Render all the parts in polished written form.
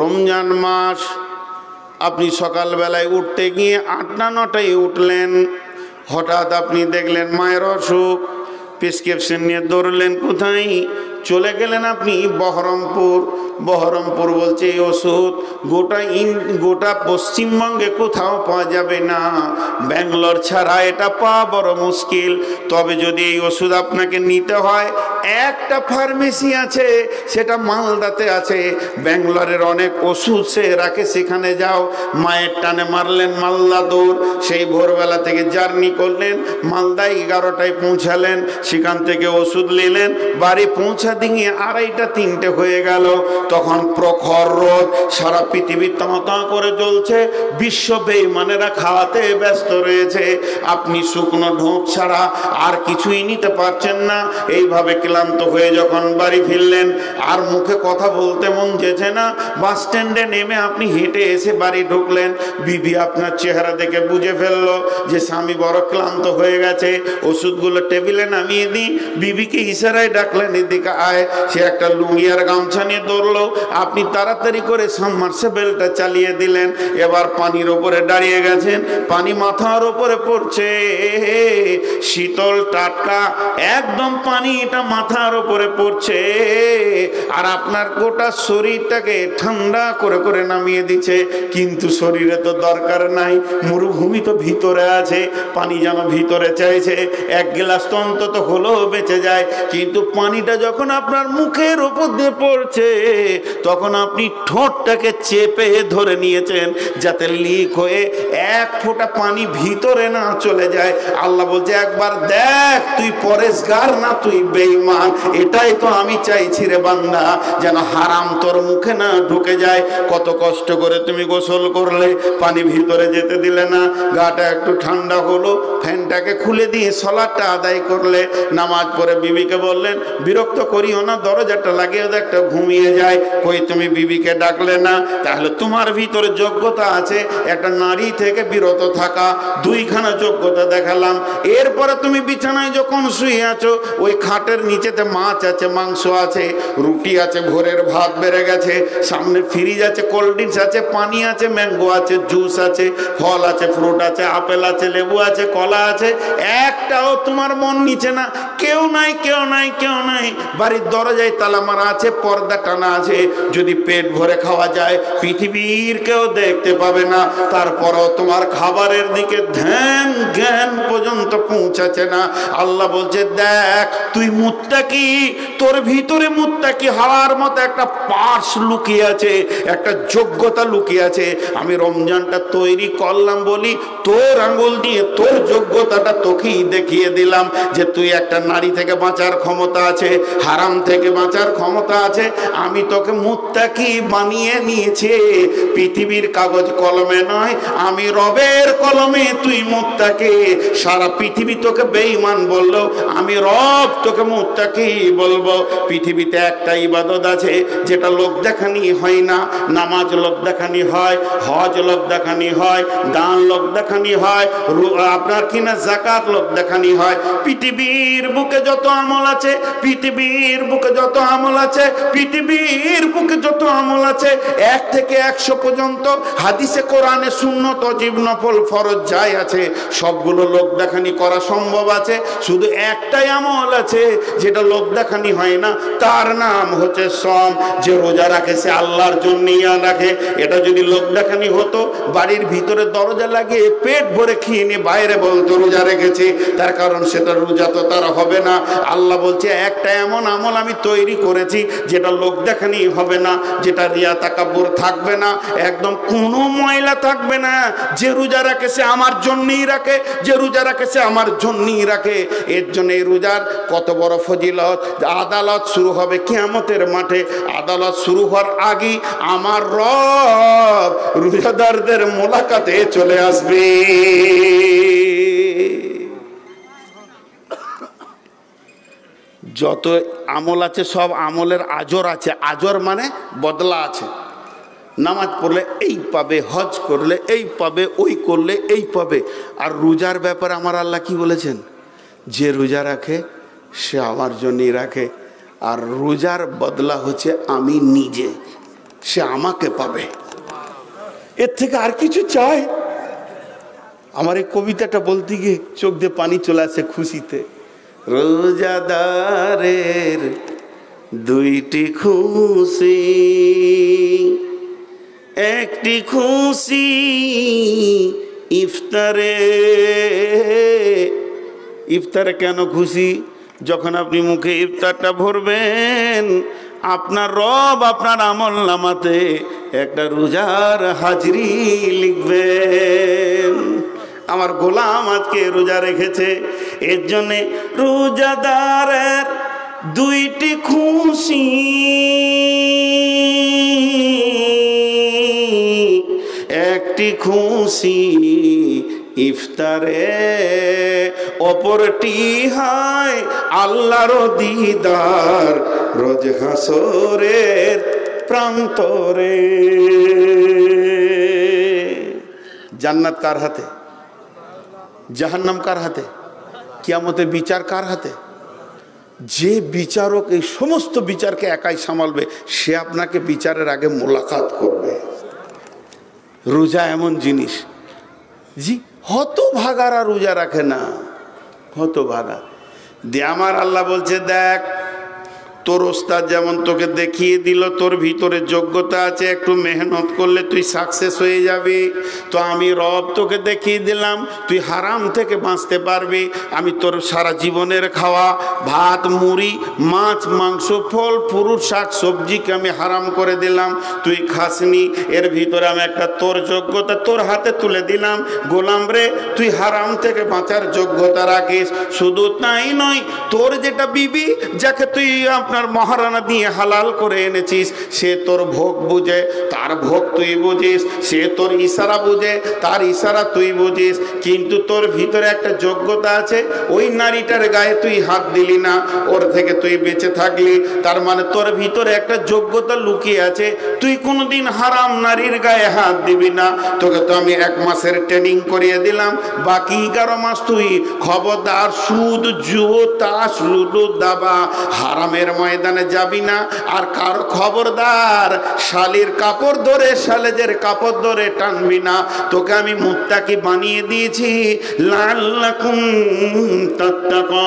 রমজান মাস, আপনি সকালবেলায় উঠতে গিয়ে 8টা 9টায় উঠলেন, হঠাৎ আপনি দেখলেন মায়ের অসুখ, প্রেসক্রিপশন নিয়ে দৌড়লেন, কোথায় চলে গেলেন আপনি? বহরমপুর। বহরমপুর বলছে এই ওষুধ গোটা পশ্চিমবঙ্গে কোথাও পাওয়া যাবে না, ব্যাঙ্গালোর ছাড়া এটা পাওয়া বড় মুশকিল। তবে যদি এই ওষুধ আপনাকে নিতে হয়, একটা ফার্মেসি আছে, সেটা মালদাতে আছে। ব্যাঙ্গালোরের অনেক ওষুধ সে রাখে, সেখানে যাও। মায়ের টানে মারলেন মালদা দৌড়। সেই ভোরবেলা থেকে জার্নি করলেন, মালদায় 11টায় পৌঁছালেন। সেখান থেকে ওষুধ নিলেন, বাড়ি পৌঁছা দিয়ে 2:30 3টে হয়ে গেল। তখন প্রখর রোদ, সারা পৃথিবী তাঁতা করে জ্বলছে, বিশ্ব বেঈমানেরা খাওয়াতে ব্যস্ত রয়েছে। আপনি শুকনো ঢোক ছাড়া আর কিছুই নিতে পারছেন না। এইভাবে ক্লান্ত হয়ে যখন বাড়ি ফিরলেন, আর মুখে কথা বলতে মন যেছে না। বাস স্ট্যান্ডে নেমে আপনি হেঁটে এসে বাড়ি ঢুকলেন। বিবি আপনার চেহারা দেখে বুঝে ফেললো যে স্বামী বড় ক্লান্ত হয়ে গেছে। ওষুধগুলো টেবিলে নামিয়ে দিই, বিবিকে ইশারায় ডাকলেন, এদিকে আয়। সে একটা লুঙ্গি আর গামছা নিয়ে দৌড়লো। আপনি তাড়াতাড়ি করে সাবমার্সিবলটা চালিয়ে দিলেন। এবার পানির ওপরে দাঁড়িয়ে গেছেন, পানি মাথার ওপরে পড়ছে, শীতল টাটকা একদম পানি, এটা মাথার ওপরে পড়ছে, আর আপনার গোটা শরীরটাকে ঠান্ডা করে করে নামিয়ে দিচ্ছে। কিন্তু শরীরে তো দরকার নাই, মরুভূমি তো ভিতরে আছে, পানি যেন ভিতরে চাইছে। 1 গ্লাস তো অন্তত হলেও বেঁচে যায়। কিন্তু পানিটা যখন আপনার মুখের উপর দিয়ে পড়ছে, তখন আপনি ঠোঁটটাকে চেপে ধরে নিয়েছেন যাতে লিক হয়ে 1 ফোঁটা পানি ভিতরে না চলে যায়। আল্লাহ বলছে, একবার দেখ, তুই পরেশগার না, তুই বেঈমান। এটাই তো আমি চাইছি রে বান্দা, যেন হারাম তোর মুখে না ঢুকে যায়। কত কষ্ট করে তুমি গোসল করলে, পানি ভিতরে যেতে দিলে না, গাটা একটু ঠান্ডা হলো, ফ্যানটাকে খুলে দিয়ে সালাতটা আদায় করলে। নামাজ পড়ে বিবিকে বললেন, বিরক্ত করিও না, দরজাটা লাগিয়ে একটা ঘুমিয়ে যায়। কই তুমি বিবিকে ডাকলে না? তাহলে তোমার ভিতরে যোগ্যতা আছে একটা নারী থেকে বিরত থাকা, 2খানা যোগ্যতা দেখালাম। এরপরে তুমি বিছানায় যখন শুয়ে আছো, ওই খাটের নিচেতে মাছ আছে, মাংস আছে, রুটি আছে, ভোরের ভাত বেড়ে গেছে, সামনে ফ্রিজ আছে, কোল্ড ড্রিঙ্কস আছে, পানি আছে, ম্যাঙ্গো আছে, জুস আছে, ফল আছে, ফ্রুট আছে, আপেল আছে, লেবু আছে, কলা আছে, একটাও তোমার মন নিচে না। কেউ নাই, কেউ নাই, কেউ নাই। বাড়ির দরজায় তালা মারা আছে, পর্দা টানা আছে। যদি পেট ভরে খাওয়া যায়, পৃথিবীর কেউ দেখতে পাবে না। তারপরও তোমার খাবারের দিকে ধ্যান জ্ঞান পর্যন্ত পৌঁছাচ্ছে না। আল্লাহ বলছে, দেখ, তুই মুত্তাকি, তোর ভিতরে মুত্তাকি হওয়ার মতো একটা পার্স লুকিয়ে আছে, একটা যোগ্যতা লুকিয়ে আছে। আমি রমজানটা তৈরি করলাম বলি তোর আঙ্গুল দিয়ে তোর যোগ্যতাটা তোকেই দেখিয়ে দিলাম যে তুই একটা নারী থেকে বাঁচার ক্ষমতা আছে, হারাম থেকে বাঁচার ক্ষমতা আছে। আমি তোকে মুত্তাকি বানিয়ে নিয়েছি, পৃথিবীর কাগজ কলমে নয়, আমি রবের কলমে তুই মুত্তাকি। সারা পৃথিবী তোকে বেঈমান বললো, আমি রব তোকে মুত্তাকি বলবো। পৃথিবীতে একটা ইবাদত আছে যেটা লোক দেখানি হয় না। নামাজ লোক দেখানি হয়, হজ লোক দেখানি হয়, দান লোক দেখানি হয়, আপনার কিনা যাকাত লোক দেখানি হয়। পৃথিবীর বুকে যত আমল আছে, পৃথিবীর বুকে যত আমল আছে, পৃথিবীর বুকে যত আমল আছে, 1 থেকে 100 পর্যন্ত হাদিসে কোরআনে সুন্নত অজীব নফল ফরজ যাই আছে, সবগুলো লোক দেখানি করা সম্ভব আছে। শুধু একটাই আমল আছে যেটা লোক দেখানি হয় না, তার নাম হচ্ছে সম। যে রোজা রাখে সে আল্লাহর জন্যই রাখে। এটা যদি লোক দেখানি হতো, বাড়ির ভিতরে দরজা লাগিয়ে পেট ভরে খেয়ে নিয়ে বাইরে বলতো রোজা রেখেছে, তার কারণ সেটা রোজা তো তার হবে না। আল্লাহ বলছে, একটা এমন আমল আমি তৈরি করেছি যেটা লোক দেখানি হবে না, যেটা রিয়া তাকাব্বুর থাকবে না, একদম কোনো ময়লা থাকবে না। যে রোজা রাখে সে আমার জন্যই রাখে, যে রোজা রাখে সে আমার জন্যই রাখে। এর জন্য এই রোজার কত বড় ফজিলত। আদালত শুরু হবে কিয়ামতের মাঠে। আদালত শুরু হওয়ার আগে আমার রব রোজাদারদের মোলাকাতে চলে আসবে। যত আমল আছে সব আমলের আজর আছে। আজর মানে বদলা আছে। নামাজ পড়লে এই পাবে, হজ করলে এই পাবে, ওই করলে এই পাবে। আর রোজার ব্যাপারে আমার আল্লাহ কি বলেছেন? যে রোজা রাখে সে আমার জন্যই রাখে, আর রোজার বদলা হচ্ছে আমি নিজে। সে আমাকে পাবে। এর থেকে আর কিছু চাই? আমার এই কবিতাটা বলতে গিয়ে চোখ দিয়ে পানি চলে আসে খুশিতে। রোজাদারের দুইটি খুশি, একটি খুশি ইফতারে। ইফতারে কেন খুশি? যখন আপনি মুখে ইফতারটা ভরবেন, আপনার রব আপনার আমল নামাতে একটা রোজার হাজরি লিখবেন। আমার গোলাম আজকে রোজা রেখেছে, এর জন্যে রোজাদারের দুইটি খুশি, একটি খুশি ইফতারে, অপরটি হয় আল্লাহর দিদার রোজ হাসরের প্রান্তরে। জান্নাত কার হাতে? জাহান্নাম কার হাতে? কিয়ামতের বিচার কার হাতে? যে বিচারক এই সমস্ত বিচারকে একাই সামালবে, সে আপনাকে বিচারের আগে মোলাকাত করবে। রোজা এমন জিনিস, জি হতভাগারা রোজা রাখে না, হতভাগা। দিয়ে আমার আল্লাহ বলছে, দেখ তোর ওস্তাদ যেমন তোকে দেখিয়ে দিল তোর ভিতরে যোগ্যতা আছে, একটু মেহনত করলে তুই সাকসেস হয়ে যাবি। তো আমি রব তোকে দেখিয়ে দিলাম তুই হারাম থেকে বাঁচতে পারবি। আমি তোর সারা জীবনের খাওয়া ভাত মুড়ি মাছ মাংস ফল ফ্রুট শাক সবজিকে আমি হারাম করে দিলাম, তুই খাসনি। এর ভিতরে আমি একটা তোর যোগ্যতা তোর হাতে তুলে দিলাম, গোলাম রে তুই হারাম থেকে বাঁচার যোগ্যতা রাখিস। শুধু তাই নয়, তোর যেটা বিবি যাকে তুই আপনার মহারানা দিয়ে হালাল করে এনেছিস, সে তোর ভোগ বুঝে, তার ভোগ তুই বুঝিস। সে তোর ইশারা বুঝে, তার ইশারা তুই বুঝিস। কিন্তু তোর ভিতরে একটা যোগ্যতা আছে, ওই নারীটার গায়ে তুই হাত দিলি না, ওর থেকে তুই বেঁচে থাকলি। তার মানে তোর ভিতরে একটা যোগ্যতা লুকিয়ে আছে, তুই কোনোদিন হারাম নারীর গায়ে হাত দিবি না। তোকে তো আমি 1 মাসের ট্রেনিং করিয়ে দিলাম, বাকি 11 মাস তুই খবরদার সুদ জুয়ো তাস লুডো দাবা হারামের ময়দানে যাবি না। আর কারো খবরদার শালির কাপড় ধরে শালেজের কাপড় ধরে টানবি না। তোকে আমি মুত্তাকি বানিয়ে দিয়েছি, লাআল্লাকুম তাত্তাকুন।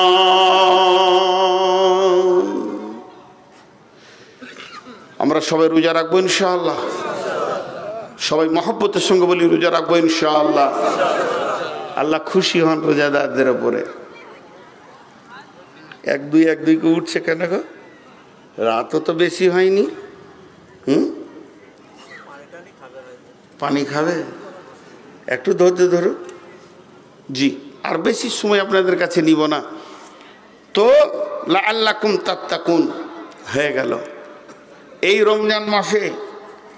আমরা সবাই রোজা রাখবো ইনশাআল্লাহ, সবাই মহব্বতের সঙ্গে বলি রোজা রাখবো ইনশাআল্লাহ। আল্লাহ খুশি হন রোজাদারদের উপরে। 1-2 কে উঠছে কেন গো? রাতও তো বেশি হয়নি। পানি খাবে? একটু ধৈর্য ধরো। জি, আর বেশি সময় আপনাদের কাছে নিব না। তো লাআল্লাকুম তাত্তাকুন হয়ে গেল। এই রমজান মাসে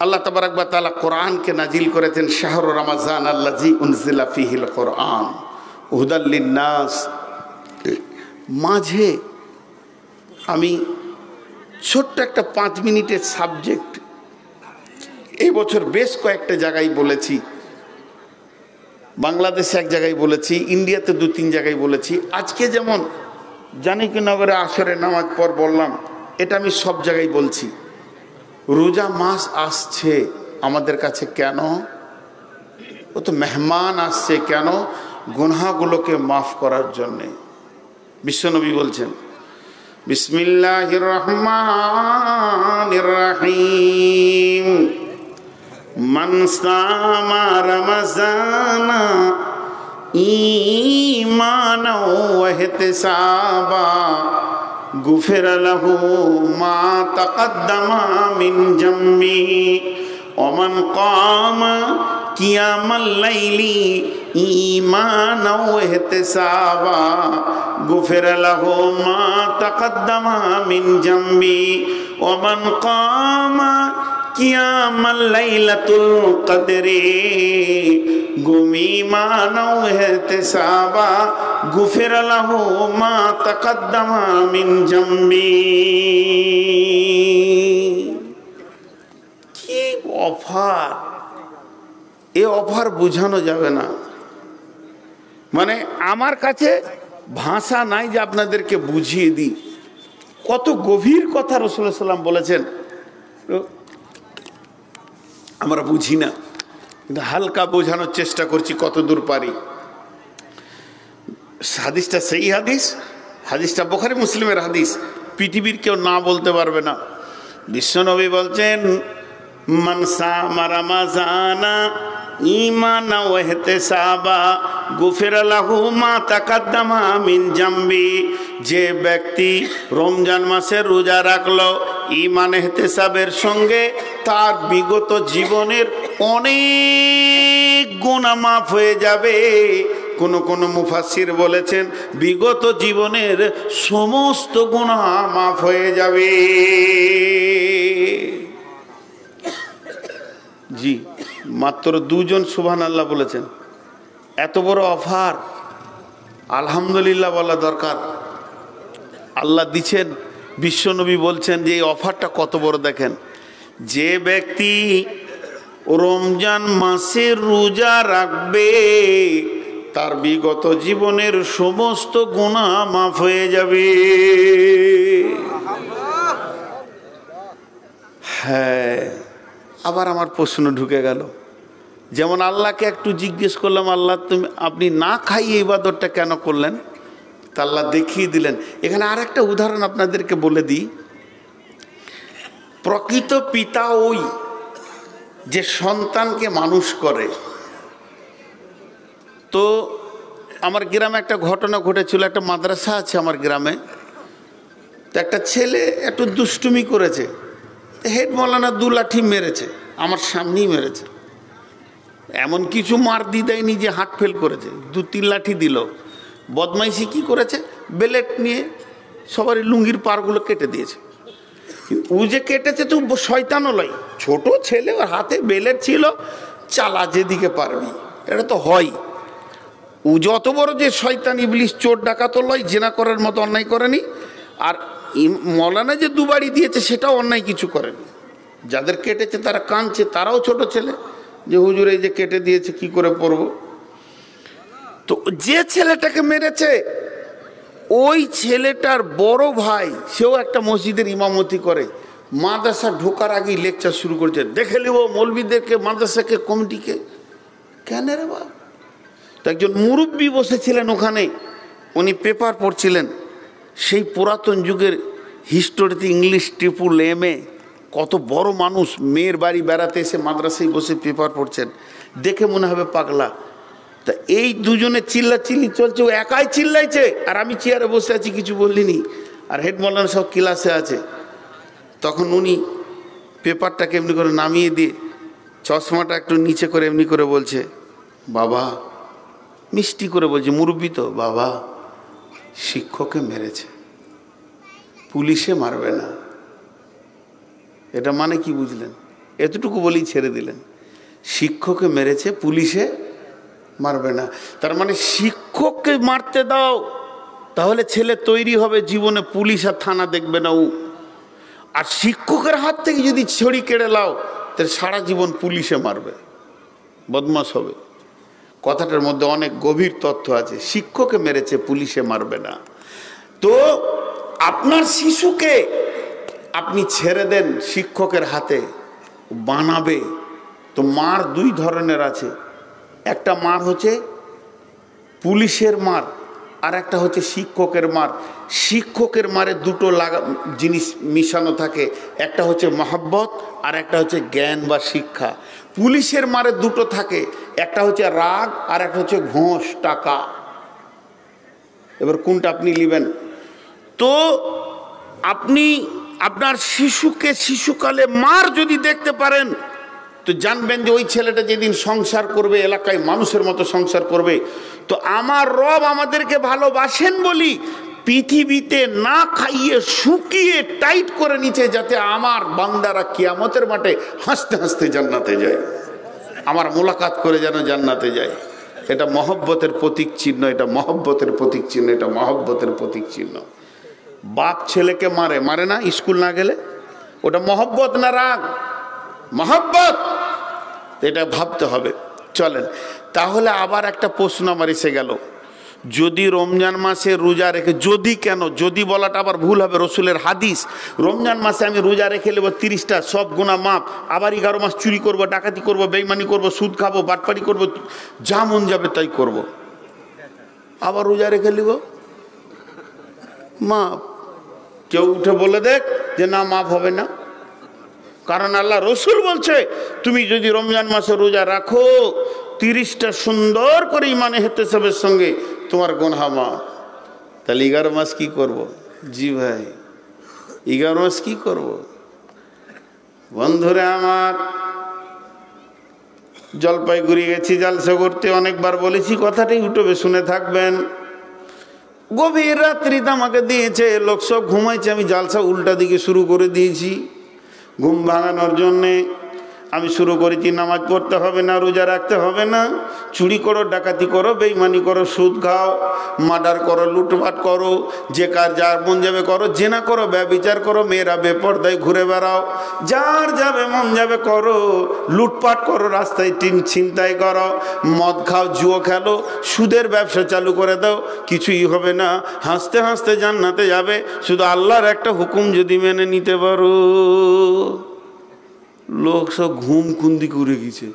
আল্লাহ তাবারাক ওয়া তাআলা কোরআনকে নাজিল করেছেন। শাহরু রমাজান আল্লাযী উনজিলা ফীহিল কোরআন হুদাল লিন্নাস। মাঝে আমি ছোট্ট একটা 5 মিনিটের সাবজেক্ট এই বছর বেশ কয়েকটা জায়গায় বলেছি। বাংলাদেশে এক জায়গায় বলেছি, ইন্ডিয়াতে 2-3 জায়গায় বলেছি। আজকে যেমন জানিকনগরে আসরের নামাজ পর বললাম, এটা আমি সব জায়গায় বলছি। রোজা মাস আসছে আমাদের কাছে কেন? ও তো মেহমান আসছে কেন? গুনাহগুলোকে মাফ করার জন্যে। বিশ্বনবী বলছেন, বিসমিল্লাহির রহমানির রহিম, মান সামা রমাযানা ঈমানাও ওয়া ইহতিসাবা গুফিরা লাহু মা তাকাদ্দামা মিন জামবি ওয়া মান কামা কিয়ামাল লাইলি ঈমানাও ওয়া ইহতিসাবা গুফিরা লাহু মা তাকাদ্দামা মিন জামবি ওয়া মান কামা কিয়ামাল লাইলাতুল কদরি গুমিমানাও ইহতিসাবা গুফিরা লাহু মা তাকাদ্দামা মিন জামবি। কি অফার! এ অফার বোঝানো যাবে না। মানে আমার কাছে ভাষা নাই যে আপনাদেরকে বুঝিয়ে দিই কত গভীর কথা রাসূলুল্লাহ সাল্লাল্লাহু আলাইহি ওয়াসাল্লাম বলেছেন। আমরা বুঝি না, কিন্তু হালকা বোঝানোর চেষ্টা করছি কতদূর পারি। হাদিসটা সেই হাদিসটা বুখারী মুসলিমের হাদিস, পৃথিবীর কেউ না বলতে পারবে না। বিশ্বনবী বলছেন, মান সামা রমাযানা ঈমানা ওয়া ইহতিসাবা গুফিরা লাহু মা তাকাদ্দামা মিন জামবি। যে ব্যক্তি রমজান মাসে রোজা রাখলো ঈমান ইহতিসাবের সঙ্গে, তার বিগত জীবনের অনেক গুনাহ মাফ হয়ে যাবে। কোন মুফাসসির বলেছেন বিগত জীবনের সমস্ত গুনাহ মাফ হয়ে যাবে। জি, মাত্র 2 জন সুবহানাল্লাহ বলেছেন। এত বড় অফার, আলহামদুলিল্লাহ বলা দরকার। আল্লাহ দিচ্ছেন, বিশ্বনবী বলছেন যে এই অফারটা কত বড় দেখেন। যে ব্যক্তি রমজান মাসে রোজা রাখবে, তার বিগত জীবনের সমস্ত গুনাহ মাফ হয়ে যাবে। হ্যাঁ, আবার আমার প্রশ্ন ঢুকে গেল, যেমন আল্লাহকে একটু জিজ্ঞেস করলাম, আল্লাহ আপনি না খাইয়ে ইবাদতটা কেন করলেন? তা আল্লাহ দেখিয়ে দিলেন। এখানে আর একটা উদাহরণ আপনাদেরকে বলে দিই। প্রকৃত পিতা ওই যে সন্তানকে মানুষ করে। তো আমার গ্রামে একটা ঘটনা ঘটেছিল, একটা মাদ্রাসা আছে আমার গ্রামে। তো একটা ছেলে একটু দুষ্টুমি করেছে, হেড মৌলানা 2 লাঠি মেরেছে, আমার সামনেই মেরেছে। এমন কিছু মার দেয়নি যে হাত ফেল করেছে, 2-3 লাঠি দিল। বদমাইশি কি করেছে, বেলেট নিয়ে সবারই লুঙ্গির পারগুলো কেটে দিয়েছে। ও যে কেটেছে তো শয়তানও লয়, ছোট ছেলে, ওর হাতে বেলেট ছিল, চালা যেদিকে পারবি, এটা তো হয়। ও যত বড় যে শয়তান ইবলিশ, চোর ডাকাতও লয়, জেনা করার মতো অন্যায় করেনি। আর মৌলানা যে 2 বাড়ি দিয়েছে সেটাও অন্যায় কিছু করেনি। যাদের কেটেছে তারা কাঁদছে, তারাও ছোট ছেলে, যে হুজুর এই যে কেটে দিয়েছে কি করে পড়ব। তো যে ছেলেটাকে মেরেছে, ওই ছেলেটার বড় ভাই, সেও একটা মসজিদের ইমামতি করে। মাদ্রাসা ঢোকার আগেই লেকচার শুরু করেছে, দেখে নিব মৌলবীদেরকে, মাদ্রাসাকে, কমিটিকে। কেন রে বাবা? তো একজন মুরব্বী বসেছিলেন ওখানে, উনি পেপার পড়ছিলেন। সেই পুরাতন যুগের হিস্টোরিতে ইংলিশ MA, কত বড় মানুষ, মেয়ের বাড়ি বেড়াতে এসে মাদ্রাসায় বসে পেপার পড়ছেন, দেখে মনে হবে পাগলা। তা এই দুজনে চিল্লাচিল্লি চলছে, ও একাই চিল্লাইছে, আর আমি চেয়ারে বসে আছি, কিছু বললিনি। আর হেড মৌলানা সব ক্লাসে আছে। তখন উনি পেপারটাকে এমনি করে নামিয়ে দিয়ে চশমাটা একটু নিচে করে এমনি করে বলছে, বাবা, মিষ্টি করে বলছে, মুরব্বী তো, বাবা, শিক্ষককে মেরেছে, পুলিশে মারবে না। এটা মানে কি বুঝলেন? এতটুকু বলেই ছেড়ে দিলেন, শিক্ষককে মেরেছে, পুলিশে মারবে না। তার মানে শিক্ষককে মারতে দাও, তাহলে ছেলে তৈরি হবে, জীবনে পুলিশ আর থানা দেখবে না ও। আর শিক্ষকের হাত থেকে যদি ছড়ি কেড়ে লাও, তাহলে সারা জীবন পুলিশে মারবে, বদমাশ হবে। কথাটার মধ্যে অনেক গভীর তথ্য আছে। শিক্ষককে মেরেছে, পুলিশে মারবে না। তো আপনার শিশুকে আপনি ছেড়ে দেন শিক্ষকের হাতে, বানাবে। তো মার 2 ধরনের আছে। একটা মার হচ্ছে পুলিশের মার, আর একটা হচ্ছে শিক্ষকের মার। শিক্ষকের মারে 2টো জিনিস মিশানো থাকে, একটা হচ্ছে মহব্বত, আর একটা হচ্ছে জ্ঞান বা শিক্ষা। পুলিশের মারে 2টো থাকে, একটা হচ্ছে রাগ, আর একটা হচ্ছে ঘোষ, টাকা। এবার কোনটা আপনি নেবেন? তো আপনি আপনার শিশুকে শিশুকালে মার যদি দেখতে পারেন, তো জানবেন যে ওই ছেলেটা যেদিন সংসার করবে, এলাকায় মানুষের মতো সংসার করবে। তো আমার রব আমাদেরকে ভালোবাসেন বলি পৃথিবীতে না খাইয়ে শুকিয়ে টাইট করে নিচে, যাতে আমার বান্দারা কিয়ামতের মাঠে হাসতে হাসতে জান্নাতে যায়, আমার মোলাকাত করে যেন জান্নাতে যায়। এটা মহব্বতের প্রতীক চিহ্ন, এটা মহব্বতের প্রতীক চিহ্ন, এটা মহব্বতের প্রতীক চিহ্ন। বাপ ছেলেকে মারে, মারে না স্কুল না গেলে, ওটা মহব্বত না রাগ? মহব্বত। এটা ভাবতে হবে। চলেন, তাহলে আবার একটা প্রশ্ন আমার এসে গেল, যদি রমজান মাসে রোজা রেখে, যদি কেন, যদি বলাটা আবার ভুল হবে, রসুলের হাদিস, রমজান মাসে আমি রোজা রেখে নেবো 30টা, সব গুনাহ মাপ, আবার 11 মাস চুরি করব, ডাকাতি করব, বেঈমানি করব, সুদ খাবো, বাটপারি করব, যা মন যাবে তাই করব, আবার রোজা রেখে নিব, মাপ। কেউ উঠে বলে দেখ যে না মাপ হবে না, কারণ আল্লাহ রসুল বলছে তুমি যদি রমজান মাসে রোজা রাখো 30টা সুন্দর করে ইমানে ইহতিসাবের সঙ্গে, তোমার গুনাহ মাফ। তাহলে 11 মাস কি করব? জি ভাই, 11 মাস কি করব? বন্ধুরা আমার, জলপাইগুড়ি গেছি জালসা করতে, অনেকবার বলেছি কথাটি, ইউটিউবে শুনে থাকবেন। গভীর রাত্রিতে আমাকে দিয়েছে, লোক সব ঘুমাইছে, আমি জালসা উল্টা দিকে শুরু করে দিয়েছি। ঘুম ভাঙানোর জন্যে আমি শুরু করেছি, নামাজ পড়তে হবে না, রোজা রাখতে হবে না, চুরি করো, ডাকাতি করো, বেঈমানি করো, সুদ খাও, মার্ডার করো, লুটপাট করো, যে কার যার মন যাবে করো, জেনা করো, ব্যভিচার করো, মেয়েরা বেপরদায় ঘুরে বেড়াও, যার যাবে মন যাবে করো, লুটপাট করো, রাস্তায় ছিনতাই করো, মদ খাও, জুয়ো খেলো, সুদের ব্যবসা চালু করে দাও, কিছুই হবে না, হাসতে হাসতে জান্নাতে যাবে, শুধু আল্লাহর একটা হুকুম যদি মেনে নিতে পারো। লোক সব ঘুম কুন্দি করে গেছে,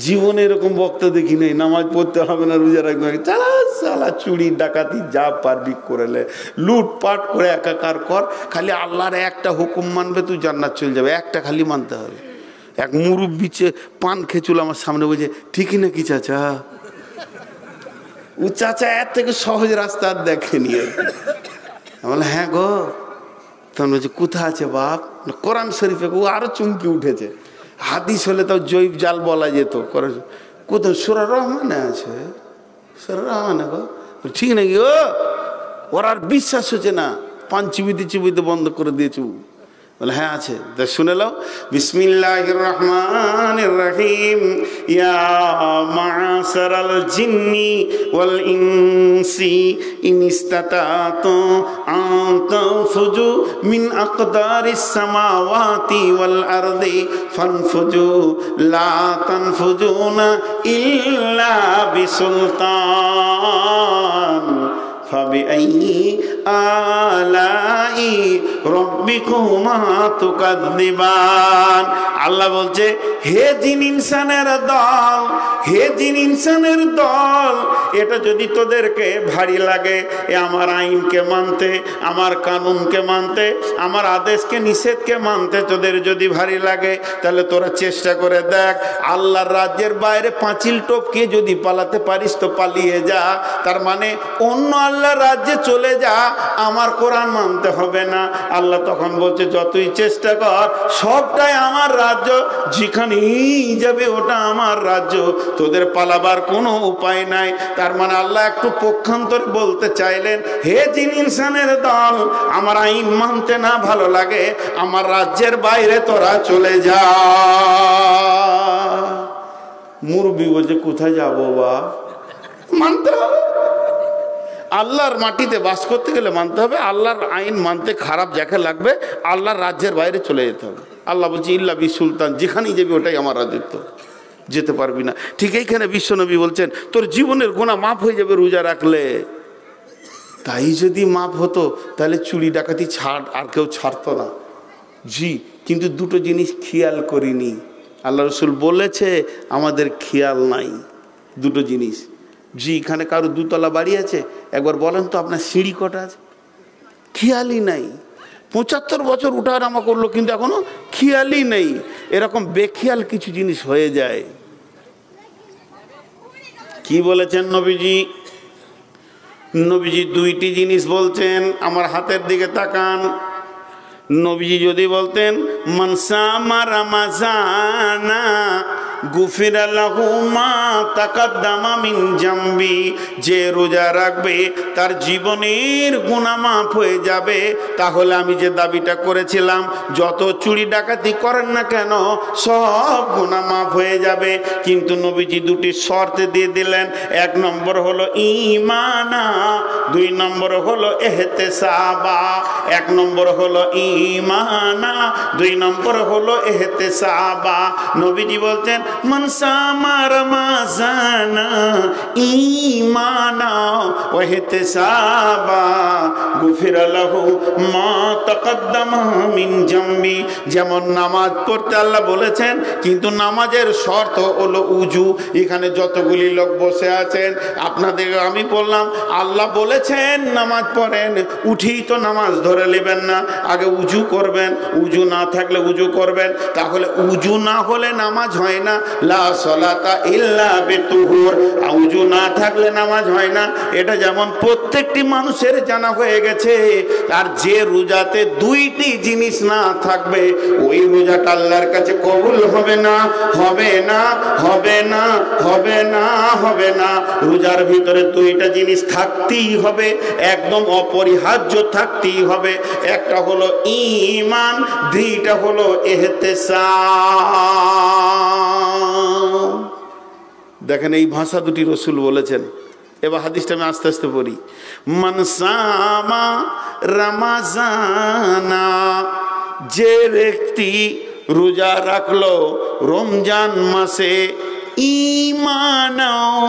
জীবনে এরকম বক্তা দেখি নাই, নামাজ পড়তে হবে না, রোজা রাখবে না, চালা চালা, চুরি ডাকাতি যা পারবি করেলে, লুটপাট করে একাকার কর, খালি আল্লাহর একটা হুকুম মানবে, তুই জান্নাত চলে যাবে, একটা খালি মানতে হবে। এক মুরব্বি পান খেচুল আমার সামনে বলছে, ঠিকই নাকি চাচা? ও চাচা এর থেকে সহজ রাস্তা আর দেখেনি। বলে হ্যাঁ গো, তখন বলছে কোথা আছে বাপ? কোরআন শরীফে। ও আরো চুমকি উঠেছে, হাদিস হলে তাও জৈব জাল বলা যেত, কোথাও সূরা রহমানে আছে, সূরা রহমানে গো, ঠিক নাকি? ও ওর আর বিশ্বাস হচ্ছে না, পান চিবিতে চিবিতে বন্ধ করে দিয়েছে। বলে হ্যাঁ আছে, তা শুনে নাও। বিসমিল্লাহির রহমানির রহিম। ইয়া মা'শারাল জিন্নি ওয়াল ইনসি ইন ইসতাতাতু আন তানফুজু মিন আকদারিস সামাওয়াতি ওয়াল আরদি ফানফুজু লা তানফুজুনা ইল্লা বিসুলতান ফাবিআইয়ি আলাই রব্বিকুমা তুকাযযিবান। আল্লাহ বলছে, হে জিন ইনসানের দল, হে জিন ইনসানের দল, এটা যদি তোদেরকে ভারী লাগে, এ আমার আইনকে মানতে, আমার কানুনকে মানতে, আমার আদেশকে নিষেধকে মানতে তোদের যদি ভারী লাগে, তাহলে তোরা চেষ্টা করে দেখ, আল্লাহর রাজ্যের বাইরে পাঁচিল টপকে যদি পালাতে পারিস তো পালিয়ে যা, তার মানে অন্য আল্লাহর রাজ্যে চলে যা, আমার কোরআন মানতে হবে না। আল্লাহ তখন বলছে, যতই চেষ্টা কর, সবটাই আমার রাজ্য, যেখানেই যাবে ওটা আমার রাজ্য, তোদের পালাবার কোনো উপায় নাই। তার মানে আল্লাহ একটু পক্ষান্তরে বলতে চাইলেন, হে জিন ইনসানের দল, আমার আইন মানতে না ভালো লাগে, আমার রাজ্যের বাইরে তোরা চলে যা। মুরব্বি বলছে, কোথায় যাবো বা? মানতে হবে, আল্লাহর মাটিতে বাস করতে গেলে মানতে হবে, আল্লাহর আইন মানতে খারাপ যাকে লাগবে, আল্লাহর রাজ্যের বাইরে চলে যেতে হবে। আল্লাহ বলছে, ইল্লা বিসুলতান, যেখানেই যাবি ওটাই আমার রাজত্ব, যেতে পারবি না। ঠিক এইখানে বিশ্বনবী বলছেন, তোর জীবনের গুনাহ মাফ হয়ে যাবে রোজা রাখলে। তাই যদি মাফ হতো, তাহলে চুরি ডাকাতি ছাড়, আর কেউ ছাড়তো না। জি, কিন্তু দুটো জিনিস খেয়াল করিনি, আল্লাহ রসুল বলেছে, আমাদের খেয়াল নাই দুটো জিনিস। জি, এখানে কারো 2 তলা বাড়ি আছে, একবার বলেন তো আপনার সিঁড়ি কটা আছে? খেয়ালই নাই। 75 বছর উঠানামা করলো, কিন্তু এখনো খেয়ালই নেই। এরকম বেখেয়াল কিছু জিনিস হয়ে যায়। কি বলেছেন নবীজি? নবীজি 2টি জিনিস বলছেন, আমার হাতের দিকে তাকান। নবীজি যদি বলতেন, মান সামা রামাযানা গুফিরা লাহু মা তাকাদ্দামা মিন জামবি, যে রোজা রাখবে তার জীবনের গুনাহ মাফ হয়ে যাবে, তাহলে আমি যে দাবিটা করেছিলাম, যত চুরি ডাকাতি করেন না কেন সব গুনাহ মাফ হয়ে যাবে। কিন্তু নবীজি 2টি শর্ত দিয়ে দিলেন। 1 নম্বর হলো ঈমানা, 2 নম্বর হলো ইহতিসাবা। 1 নম্বর হলো ঈমানা, 2 নম্বর হলো ইহতিসাবা। নবীজি বলছেন, মান সামা রমাজানা ঈমানা ওয়া ইহতিসাবা গুফিরা লাহু মা তাকাদ্দামা মিন জামবি। যেমন নামাজ পড়তে আল্লাহ বলেছেন, কিন্তু নামাজের শর্ত হলো উজু। এখানে যতগুলি লোক বসে আছেন আপনাদের আমি বললাম আল্লাহ বলেছেন নামাজ পড়েন, উঠেই তো নামাজ ধরে নেবেন না, আগে উজু করবেন। উজু না থাকলে উজু করবেন, তাহলে উজু না হলে নামাজ হয় না। লা সালাতা ইল্লা বিতুহুর, উজু না থাকলে নামাজ হয় না। এটা যেমন প্রত্যেকটি মানুষের জানা হয়ে গেছে। আর যে রোজাতে দুইটি জিনিস না থাকবে ওই রোজাটা আল্লাহর কাছে কবুল হবে না, হবে না, হবে না, হবে না, হবে না। রোজার ভিতরে দুইটা জিনিস থাকতেই হবে, একদম অপরিহার্য থাকতেই হবে। একটা হলো ঈমান, দুইটা হলো ইহতিসাব। দেখেন এই ভাষা দুটি রাসূল বলেছেন। এবার হাদিসটা আমি আস্তে আস্তে পড়ি। মান সামা রমাজানা, যে ব্যক্তি রোজা রাখলো রমজান মাসে ঈমানাও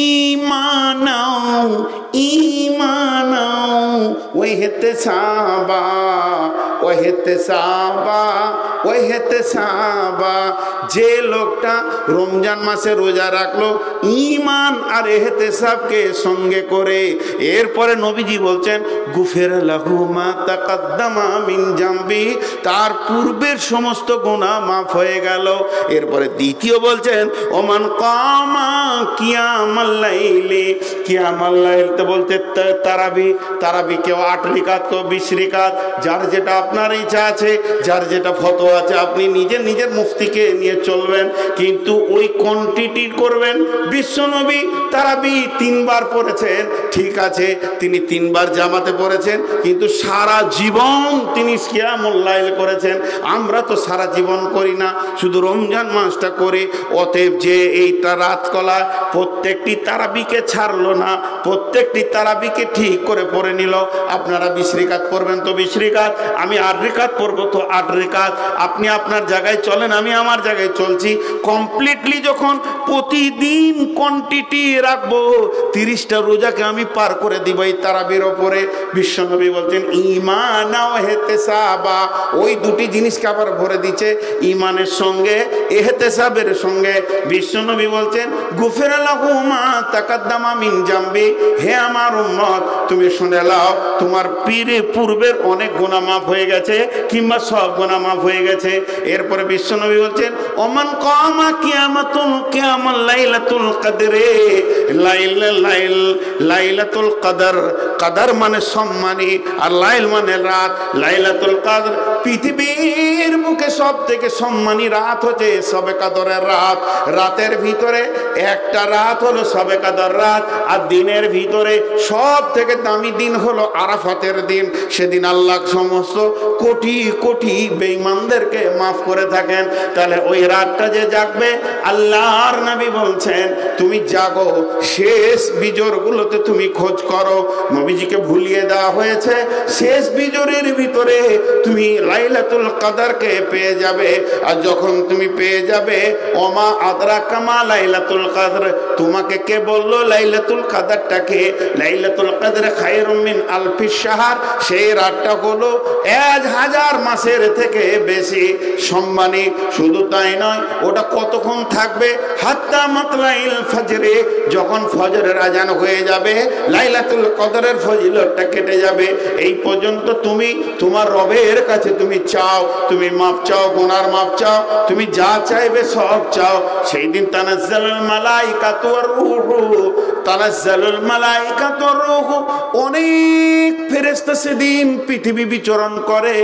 ঈমানাও ঈমানাও ওয়া ইহতিসাবা ওয়া ইহতিসাবা ওয়া ইহতিসাবা, যে লোকটা রমজান মাসে রোজা রাখলো ঈমান আর ইহতিসাবকে সঙ্গে করে, এরপরে নবীজি বলছেন গুফিরা লাহু মা তাকাদ্দামা মিন জামবি, তার পূর্বের সমস্ত গুনাহ মাফ হয়ে গেল। এরপরে দ্বিতীয় বলছেন ওমান কামা কিয়ামাল লাইলি, কিয়ামাল লাইল তো বলতে তারাবি, তারাবি কেউ 8 রিকাত কেউ 20 রিকাত, যার যেটা আপনার ইচ্ছা আছে, যার যেটা ফতোয়া আছে, আপনি নিজের নিজের মুফতিকে নিয়ে চলবেন, কিন্তু ওই কোয়ান্টিটি করবেন। বিশ্বনবী তারাবি 3 বার পড়েছেন, ঠিক আছে, তিনি 3 বার জামাতে পড়েছেন, কিন্তু সারা জীবন তিনি কিয়ামুল লাইল করেছেন। আমরা তো সারা জীবন করি না, শুধু রমজান মাসটা করি। অতএব যে এইটা রাত কলা প্রত্যেকটি তারাবিকে ছাড়লো না, প্রত্যেকটি তারাবিকে ঠিক করে পড়ে নিল। আপনারা 20 রিকাত পড়বেন তো 20 রিকাত, আমি 8 রিকাত পড়বো তো 8 রিকাত। আপনি আপনার জায়গায় চলেন, আমি আমার জায়গায় চলছি। কমপ্লিটলি যখন প্রতিদিন কোয়ান্টিটি রাখবো, 30টা রোজাকে আমি পার করে দিব এই তারাবির ওপরে। বিশ্বনবী বলছেন ঈমান ও ইহতিসাবা, ওই দুটি জিনিসকে আবার ভরে দিচ্ছে ঈমানের সঙ্গে ইহতিসাবের সঙ্গে। বিশ্বনবী বলছেন গুফিরা লাহু মা তাকাদ্দামা মিন জামবি, হে আমার উম্মত তুমি শুনে নাও, তোমার পূর্বের অনেক গুনাহ মাফ হয়ে গেছে, কিংবা সব গুনাহ মাফ হয়ে গেছে। এরপরে বিশ্বনবী বলছেন ওমান কামা কিয়ামাল লাইলাতুল কদরে, লাইলাতুল কদর, কদর মানে সম্মানী আর লাইল মানে রাত। লাইলাতুল কদর পৃথিবীর বুকে সব থেকে সম্মানী রাত হচ্ছে শবে কদরের রাত। রাতের ভিতরে একটা রাত হলো শবে কদর রাত, আর দিনের ভিতরে সব থেকে দামি দিন হলো আরাফাতের দিন। সেদিন আল্লাহ সমস্ত কোটি কোটি বেঈমানদেরকে মাফ করে থাকেন। তাহলে ওই রাতটা যে জাগবে, আল্লাহর নবী বলছেন তুমি জাগো, শেষ বিজোরগুলোতে তুমি খোঁজ করো। নবীজিকে ভুলিয়ে দেওয়া হয়েছে, শেষ বিজোরের ভিতরে তুমি লাইলাতুল কদরকে পেয়ে যাবে। আর যখন তুমি পেয়ে যাবে, ওমা আদরাকা মা লাইলাতুল কদর, তোমাকে কে বললো লাইলাতুল কদরটাকে? লাইলাতুল কদর খায়রুম মিন আলফি শাহর, সেই রাতটা হলো 1000 মাসের থেকে বেশি সম্মানী। শুধু তাই নয়, ওটা কতক্ষণ থাকবে? হাত্তা মাতলাইল ফজরে, যখন ফজরের আজান হয়ে যাবে লাইলাতুল কদরের ফজিলতটা কেটে যাবে। এই পর্যন্ত তুমি তোমার রবের কাছে তুমি চাও, তুমি মাপ চাও, গুনার মাপ চাও, তুমি যা চাইবে সব চাও। সেই দিন তানাজ্জালুল মালাইকাতু ওয়ার রূহু, তানাজ্জালুল মালাইকাতু ওয়ার রূহু, অনেক ফেরেশতা সেদিন পৃথিবী বিচরণ করে।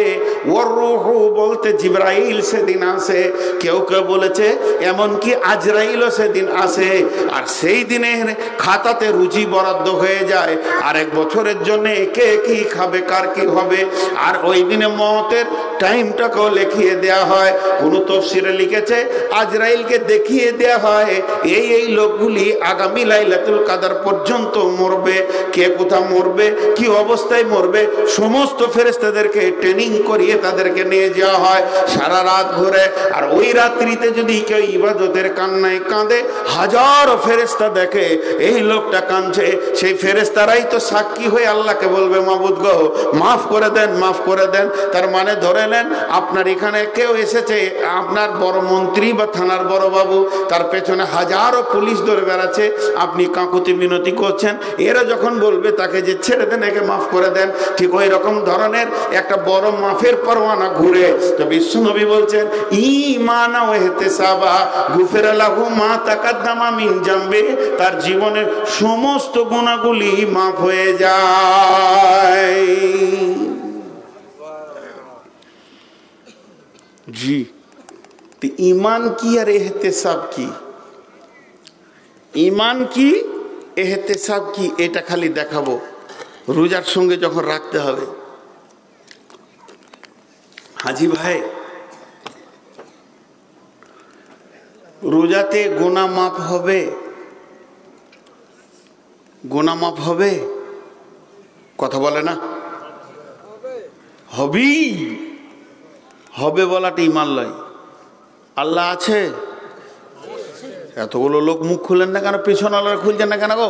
ওয়ার রূহু বলতে জিবরাইল সেদিন আসে, কেউ কেউ বলেছে এমনকি আজরাইলও সেদিন আসে। আর সেই দিনে একদিনের খাতাতে রুচি বরাদ্দ হয়ে যায়, আরেক বছরের জন্য কে কি খাবে, কার কি হবে, আর ওই দিনে মওতের টাইমটাকেও লিখিয়ে দেয়া হয়। কোন তাফসীরে লিখেছে আজরাইলকে দেখিয়ে দেয়া হয় এই লোকগুলি আগামী লাইলাতুল কদর পর্যন্ত মরবে, কে কোথা মরবে, কি অবস্থায় মরবে, সমস্ত ফেরেশতাদেরকে ট্রেনিং করিয়ে তাদেরকে নিয়ে যাওয়া হয় সারা রাত ঘুরে। আর ওই রাত্রিতে যদি কেউ ইবাদতের কান্নায় কাঁদে, হাজারো ফেরেশতা দেখে এই লোকটা কাঁদছে, সেই ফেরেশতারাই তো সাক্ষী হয়ে আল্লাহকে বলবে মাবুদ গো মাফ করে দেন, মাফ করে দেন। তার মানে ধরে নেন আপনার এখানে কেউ এসেছে, আপনার বড় মন্ত্রী বা থানার বড় বাবু, তার পেছনে হাজারো পুলিশ ধরে বেড়াচ্ছে, আপনি কাকুতি মিনতি করছেন, এরা যখন বলবে তাকে যে ছেড়ে দেন, একে মাফ করে দেন, ঠিক ওই রকম ধরনের একটা বড় মাফের পরওয়ানা ঘুরে। তো বিশ্বনবী বলছেন ঈমানা ওয়া ইহতিসাবা গুফিরা লাহু মা তাকাদ্দামা মিন জামবি, তার জীবনের সমস্ত গুনাহগুলি মাফ হয়ে যায়। জি, তো ঈমান কি আর ইহতিসাব কি, ঈমান কি ইহতিসাব কি এটা খালি দেখাবো রোজার সঙ্গে যখন রাখতে হবে। হাজি ভাই, রোজাতে গুনাহ মাফ হবে? গুনাহ মাফ হবে? কথা বলে না হবেই, হবে বলাটা ঈমান লয়। আল্লাহ আছে? এতগুলো লোক মুখ খুলেন না কেন, পেছন আল্লাহ খুলছেন না কেন গো?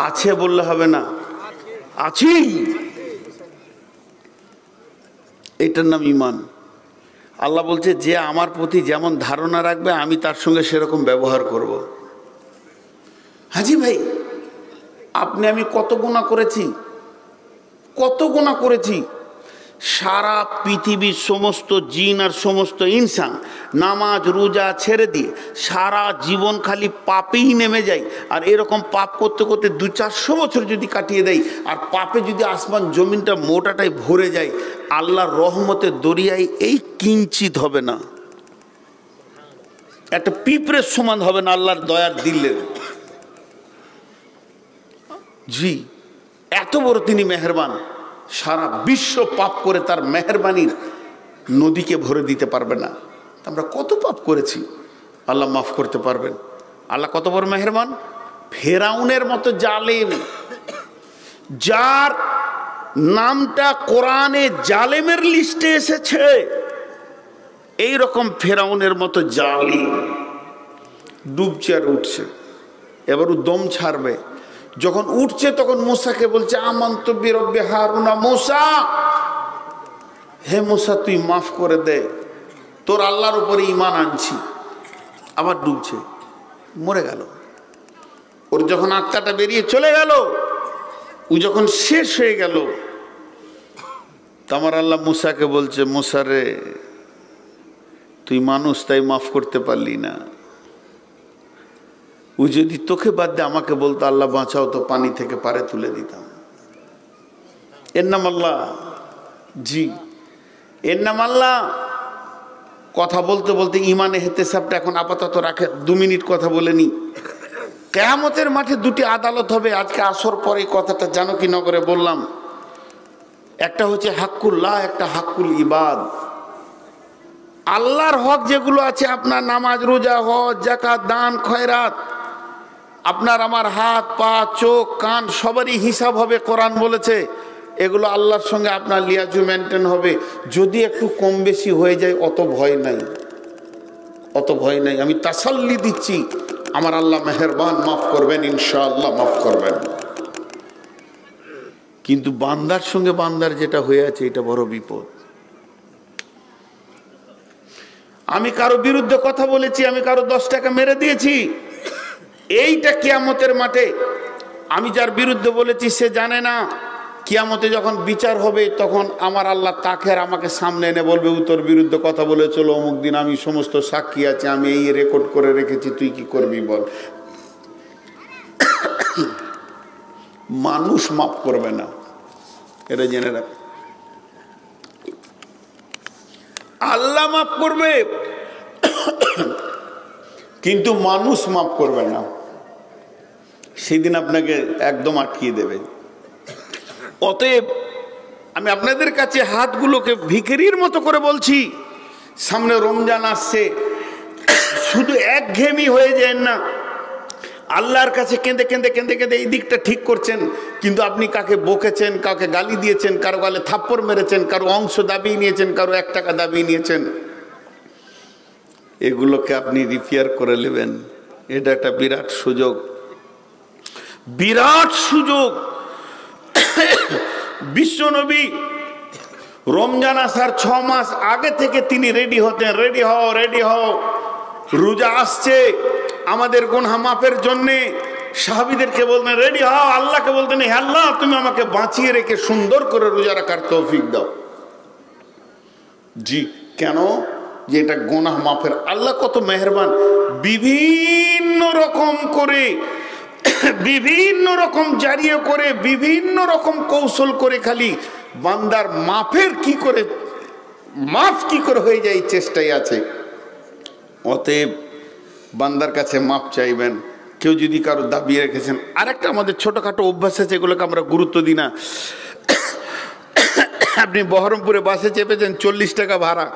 আছে বললে হবে না, আছি, এটার নাম ঈমান। আল্লাহ বলছে যে আমার প্রতি যেমন ধারণা রাখবে আমি তার সঙ্গে সেরকম ব্যবহার করব। হাজি ভাই, আপনি আমি কত গুনাহ করেছি, কত গুনাহ করেছি। সারা পৃথিবীর সমস্ত জিন আর সমস্ত ইনসান নামাজ রোজা ছেড়ে দিয়ে সারা জীবন খালি পাপেই নেমে যায়। আর এরকম পাপ করতে করতে 200-400 বছর যদি কাটিয়ে দেয়, আর পাপে যদি আসমান জমিনটা মোটাটাই ভরে যায়, আল্লাহর রহমতের দরিয়ায় এই কিঞ্চিত হবে না, একটা পিঁপড়ের সমান হবে না আল্লাহর দয়ার দিলে। জি, এত বড় তিনি মেহেরবান, সারা বিশ্ব পাপ করে তার মেহেরবানির নদীকে ভরে দিতে পারবে না। আমরা কত পাপ করেছি, আল্লাহ মাফ করতে পারবেন। আল্লাহ কত বড় মেহেরবান। ফেরাউনের মতো জালেম, যার নামটা কোরআনে জালেমের লিস্টে এসেছে, এই রকম ফেরাউনের মতো জালেম ডুবছে আর উঠছে, এবার দম ছাড়বে। যখন উঠছে তখন মুসাকে বলছে আমানতু বিরব্বি হারুনা, মুসা, হে মুসা তুই মাফ করে দে, তোর আল্লাহর উপরে ঈমান আনছি। আবার ডুবছে, মরে গেল। ওর যখন আত্মাটা বেরিয়ে চলে গেল, ও যখন শেষ হয়ে গেল, আমার আল্লাহ মুসাকে বলছে মুসা রে, তুই মানুষ তাই মাফ করতে পারলি না, ও যদি তোকে বাদ দিয়ে আমাকে বলতো আল্লাহ বাঁচাও, তো পানি থেকে পারে তুলে দিতাম। এর নাম আল্লাহ। জি, এর নাম আল্লাহ। কথা বলতে বলতে ইমানে ইহতিসাবটা এখন আপাতত রাখে, 2 মিনিট কথা বলে নি। কিয়ামতের মাঠে 2টি আদালত হবে আজকে আসর পরে, কথাটা জানো কি নগরে বললাম। একটা হচ্ছে হাক্কুল্লাহ, একটা হাক্কুল ইবাদ। আল্লাহর হক যেগুলো আছে, আপনার নামাজ রোজা হজ যাকাত দান খয়রাত, আপনার আমার হাত পা চোখ কান সবারই হিসাব হবে, কোরআন বলেছে। এগুলো আল্লাহর সঙ্গে আপনার লিয়াজু মেনটেন হবে। যদি একটু কম বেশি হয়ে যায় অত ভয় নাই, অত ভয় নাই। আমি তাসাল্লি দিচ্ছি, আমার আল্লাহ মেহেরবান, মাফ করবেন, ইনশাআল্লাহ মাফ করবেন। কিন্তু বান্দার সঙ্গে বান্দার যেটা হয়ে আছে, এটা বড় বিপদ। আমি কারো বিরুদ্ধে কথা বলেছি, আমি কারো 10 টাকা মেরে দিয়েছি, এইটা কিয়ামতের মাঠে আমি যার বিরুদ্ধে বলেছি সে জানে না। কিয়ামতে যখন বিচার হবে, তখন আমার আল্লাহ তাকে আর আমাকে সামনে এনে বলবে ও তোর বিরুদ্ধে কথা বলেছিল অমুক দিন, আমি সমস্ত সাক্ষী আছে, আমি এই রেকর্ড করে রেখেছি, তুই কি করবি বল। মানুষ মাফ করবে না, এটা জেনে রাখ। আল্লাহ মাফ করবে, কিন্তু মানুষ মাফ করবে না। সেই দিন আপনাকে একদম আটকিয়ে দেবে। অতএব আমি আপনাদের কাছে হাতগুলোকে ভিখারির মতো করে বলছি, সামনে রমজান আসছে, শুধু একঘেয়েমি হয়ে যায় না। আল্লাহর কাছে কেঁদে কেঁদে কেঁদে কেঁদে এই দিকটা ঠিক করছেন, কিন্তু আপনি কাকে বকেছেন, কাউকে গালি দিয়েছেন, কারো গালে থাপ্পড় মেরেছেন, কারো অংশ দাবিয়ে নিয়েছেন, কারো 1 টাকা দাবিয়ে নিয়েছেন, এগুলোকে আপনি রিপেয়ার করে নেবেন। এটা একটা বিরাট সুযোগ, বিরাট সুযোগ। বিশ্বনবী রমজান আসার 6 মাস আগে থেকে তিনি রেডি হতেন, রেডি হও রেডি হও, রোজা আসছে আমাদের গুনাহ মাফের জন্য। সাহাবীদেরকে বলতেন রেডি হও, আল্লাহকে বলতেন হে আল্লাহ তুমি আমাকে বাঁচিয়ে রেখে সুন্দর করে রোজা রাখার তৌফিক দাও। জি, কেন? যে এটা গুনাহ মাফের। আল্লাহ কত মেহেরবান, বিভিন্ন রকম করে, বিভিন্ন রকম জারিয়ে করে, বিভিন্ন রকম কৌশল করে খালি বান্দার মাফের কি করে, মাফ কি করে হয়ে যায় চেষ্টাই আছে। অতএব বান্দার কাছে মাফ চাইবেন। কেউ যদি কারো দাবিয়ে রেখেছেন, আরেকটা আমাদের ছোটখাটো অভ্যাস আছে, এগুলোকে আমরা গুরুত্ব দিই না। আপনি বহরমপুরে বাসে চেপেছেন, 40 টাকা ভাড়া,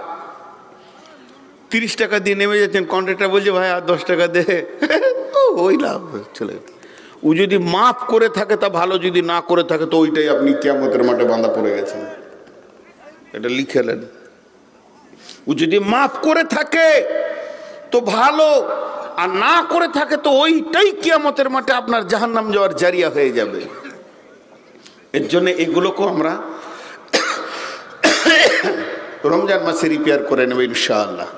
30 টাকা দিয়ে নেমে যাচ্ছেন, কন্ট্রাক্টর বলছে ভাই আর 10 টাকা দে, ওই লাভ চলে। ও যদি মাফ করে থাকে তা ভালো, যদি না করে থাকে তো ওইটাই আপনি কিয়ামতের মাঠে বাঁধা পড়ে গেছেন, এটা লিখেলেন। ও যদি মাফ করে থাকে তো ভালো, আর না করে থাকে তো ওইটাই কিয়ামতের মাঠে আপনার জাহান্নাম যাওয়ার জারিয়া হয়ে যাবে। এর জন্য এগুলোকেও আমরা রমজান মাসে রিপেয়ার করে নেবে ইনশাআল্লাহ।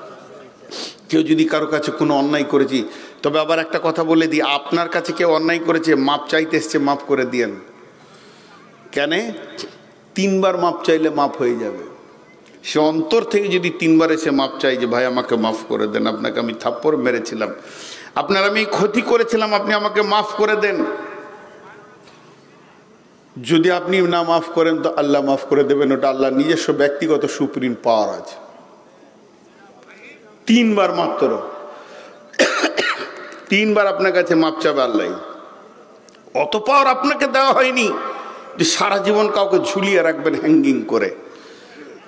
কেউ যদি কারো কাছে কোনো অন্যায় করেছি, তবে আবার একটা কথা বলে দিই, আপনার কাছে কেউ অন্যায় করেছে, মাপ চাইতে এসছে, মাফ করে দিয়েন। কেন? 3 বার মাপ চাইলে মাফ হয়ে যাবে। সে অন্তর থেকে যদি 3 বার এসে মাপ চাই যে ভাই আমাকে মাফ করে দেন, আপনাকে আমি থাপ্পড় মেরেছিলাম, আপনার আমি ক্ষতি করেছিলাম, আপনি আমাকে মাফ করে দেন। যদি আপনি না মাফ করেন তো আল্লাহ মাফ করে দেবেন, ওটা আল্লাহ নিজস্ব ব্যক্তিগত সুপ্রিম পাওয়ার আছে। 3 বার মাত্র, 3 বার আপনার কাছে মাপ চাবে আল্লাহ। অত পাওয়ার আপনাকে দেওয়া হয়নি যে সারা জীবন কাউকে ঝুলিয়ে রাখবেন হ্যাঙ্গিং করে।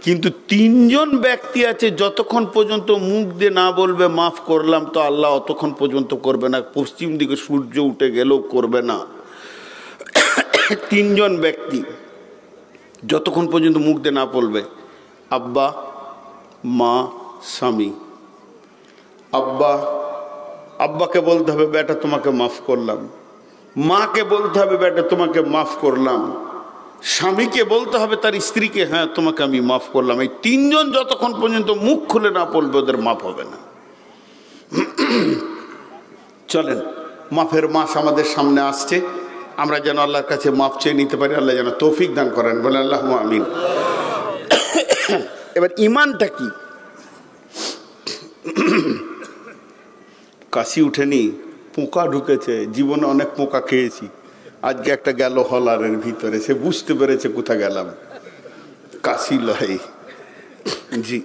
কিন্তু 3 জন ব্যক্তি আছে, যতক্ষণ পর্যন্ত মুখ দিয়ে না বলবে মাফ করলাম তো আল্লাহ অতক্ষণ পর্যন্ত করবে না, পশ্চিম দিকে সূর্য উঠে গেলেও করবে না। 3 জন ব্যক্তি যতক্ষণ পর্যন্ত মুখ দিয়ে না বলবে, আব্বা, মা, স্বামী। আব্বাকে বলতে হবে বেটা তোমাকে মাফ করলাম, মাকে বলতে হবে বেটা তোমাকে মাফ করলাম, স্বামীকে বলতে হবে তার স্ত্রীকে হ্যাঁ তোমাকে আমি মাফ করলাম। এই 3 জন যতক্ষণ পর্যন্ত মুখ খুলে না বলবে ওদের মাফ হবে না। চলেন, মাফের মাস আমাদের সামনে আসছে, আমরা যেন আল্লাহর কাছে মাফ চেয়ে নিতে পারি, আল্লাহ যেন তৌফিক দান করেন, বলে আল্লাহুম্মা আমিন। এবার ইমানটা কি? কাশি উঠেনি, পোকা ঢুকেছে, জীবনে অনেক পোকা খেয়েছি, আজকে একটা গেল হলারের ভিতরে, সে বুঝতে পেরেছে কোথা গেলাম, কাশি লয়। জি,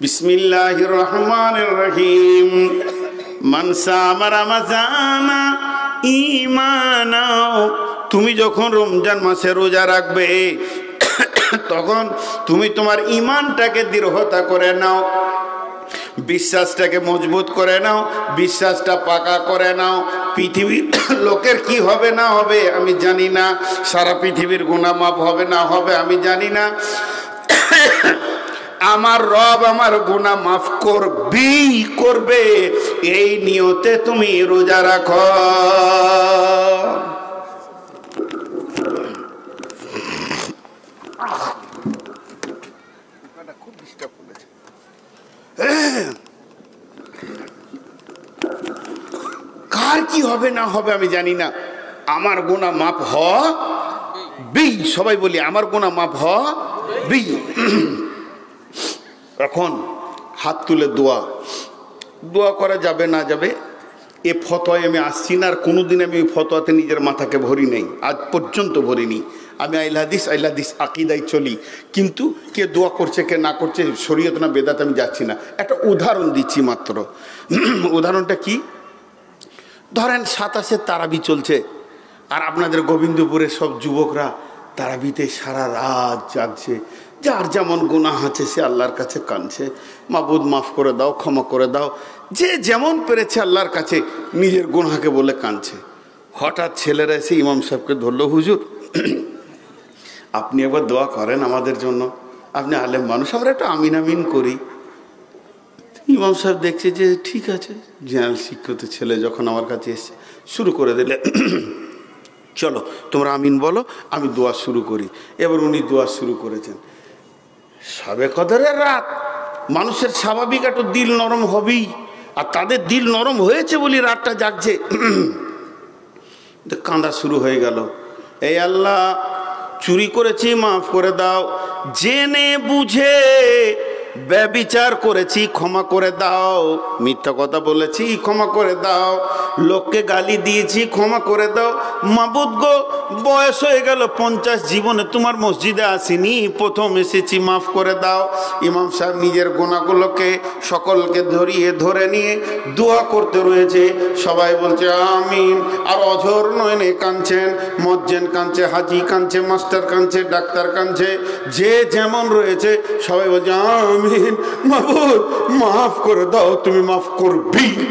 বিসমিল্লাহির রহমানির রহিম। মান সামা রমাজানা ঈমানা, তুমি যখন রমজান মাসে রোজা রাখবে তখন তুমি তোমার ঈমানটাকে দৃঢ়তা করে নাও, বিশ্বাসটাকে মজবুত করে নাও, বিশ্বাসটা পাকা করে নাও। পৃথিবীর লোকের কি হবে না হবে আমি জানি না, সারা পৃথিবীর গুনাহ মাফ হবে না হবে আমি জানি না, আমার রব আমার গুনাহ মাফ করবেই করবে, এই নিয়তে তুমি রোজা রাখো। খুব ডিস্টার্ব করেছে। কার কি হবে না হবে আমি জানি না, আমার গুনাহ মাফ হবেই। সবাই বলি আমার গুনাহ মাফ হবেই। এখন হাত তুলে দোয়া করা যাবে না যাবে এ ফতোয়ায় আমি আসছি না, আর কোনোদিন আমি ওই ফতোয়াতে নিজের মাথাকে ভরি নাই, আজ পর্যন্ত ভরিনি। আমি আইল হাদিস আকিদায় চলি, কিন্তু কে দোয়া করছে কে না করছে শরীয়ত না বেদাত আমি যাচ্ছি না। একটা উদাহরণ দিচ্ছি মাত্র। উদাহরণটা কি? ধরেন 27-এর তারাবি চলছে, আর আপনাদের গোবিন্দপুরের সব যুবকরা তারাবিতে সারা রাত জাগছে, যার যেমন গুনাহ আছে সে আল্লাহর কাছে কাঁদছে, মাবুদ মাফ করে দাও, ক্ষমা করে দাও, যে যেমন পেরেছে আল্লাহর কাছে নিজের গুনাহকে বলে কাঁদছে। হঠাৎ ছেলেরা এসে ইমাম সাহেবকে ধরলো, হুজুর আপনি একবার দোয়া করেন আমাদের জন্য, আপনি আলেম মানুষ, আমরা একটু আমিন আমিন করি। ইমাম সাহেব দেখছে যে ঠিক আছে, জেনারেল শিক্ষিত ছেলে যখন আমার কাছে এসছে, শুরু করে দিলে, চলো তোমরা আমিন বলো, আমি দোয়া শুরু করি। এবার উনি দোয়া শুরু করেছেন। সবে কদরের রাত, মানুষের স্বাভাবিক একটু দিল নরম হবেই, আর তাদের দিল নরম হয়েছে বলি রাতটা জাগছে। কাঁদা শুরু হয়ে গেল, এই আল্লাহ চুরি করেছি মাফ করে দাও, জেনে বুঝে ব্যভিচার করেছি ক্ষমা করে দাও, মিথ্যা কথা বলেছি ক্ষমা করে দাও, লোককে গালি দিয়েছি ক্ষমা করে দাও। মাবুদ গো, বয়স হয়ে গেল 50, জীবনে তোমার মসজিদে আসিনি, প্রথম এসেছি, মাফ করে দাও। ইমাম সাহেব নিজের গুনাহগুলোকে সকলকে ধরে নিয়ে দোয়া করতে রয়েছে। সবাই বলছে আমিন, আর অঝোর নয়নে কাঁদছেন, মজ্জেন কাঁদছে, হাজি কাঁদছে, মাস্টার কাঁদছে, ডাক্তার কাঁদছে, যে যেমন রয়েছে সবাই বলছে আমিন, মাবুদ মাফ করে দাও, তুমি মাফ